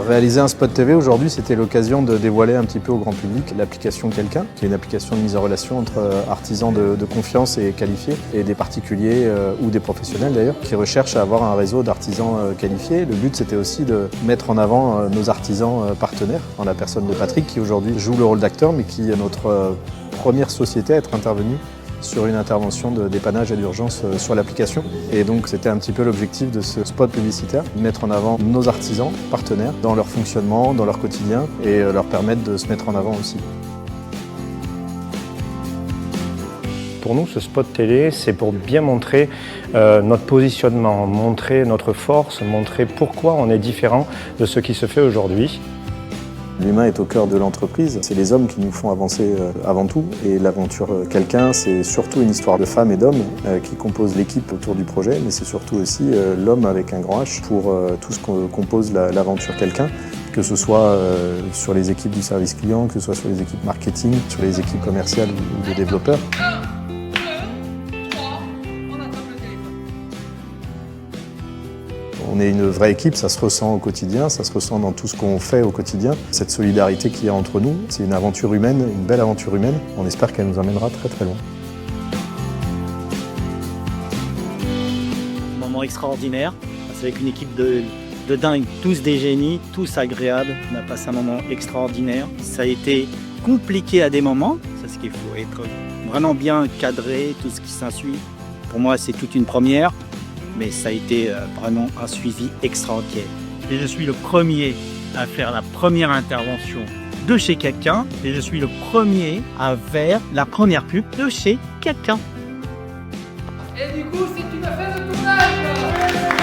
Réaliser un spot TV aujourd'hui, c'était l'occasion de dévoiler un petit peu au grand public l'application Quelqu'un, qui est une application de mise en relation entre artisans de confiance et qualifiés, et des particuliers ou des professionnels d'ailleurs, qui recherchent à avoir un réseau d'artisans qualifiés. Le but, c'était aussi de mettre en avant nos artisans partenaires, en la personne de Patrick, qui aujourd'hui joue le rôle d'acteur, mais qui est notre première société à être intervenue sur une intervention de dépannage et d'urgence sur l'application. Et donc c'était un petit peu l'objectif de ce spot publicitaire, mettre en avant nos artisans partenaires dans leur fonctionnement, dans leur quotidien et leur permettre de se mettre en avant aussi. Pour nous, ce spot télé, c'est pour bien montrer notre positionnement, montrer notre force, montrer pourquoi on est différent de ce qui se fait aujourd'hui. L'humain est au cœur de l'entreprise, c'est les hommes qui nous font avancer avant tout. Et l'aventure Quelqu'un, c'est surtout une histoire de femmes et d'hommes qui composent l'équipe autour du projet, mais c'est surtout aussi l'homme avec un grand H pour tout ce que compose l'aventure Quelqu'un, que ce soit sur les équipes du service client, que ce soit sur les équipes marketing, sur les équipes commerciales ou des développeurs. On est une vraie équipe, ça se ressent au quotidien, ça se ressent dans tout ce qu'on fait au quotidien. Cette solidarité qu'il y a entre nous, c'est une aventure humaine, une belle aventure humaine. On espère qu'elle nous emmènera très très loin. Un moment extraordinaire, c'est avec une équipe de dingue, tous des génies, tous agréables. On a passé un moment extraordinaire. Ça a été compliqué à des moments, c'est ce qu'il faut être vraiment bien cadré, tout ce qui s'ensuit. Pour moi, c'est toute une première. Mais ça a été vraiment un suivi extraordinaire. Et je suis le premier à faire la première intervention de chez Quelqu'un. Et je suis le premier à faire la première pub de chez Quelqu'un. Et du coup, c'est une affaire de tournage.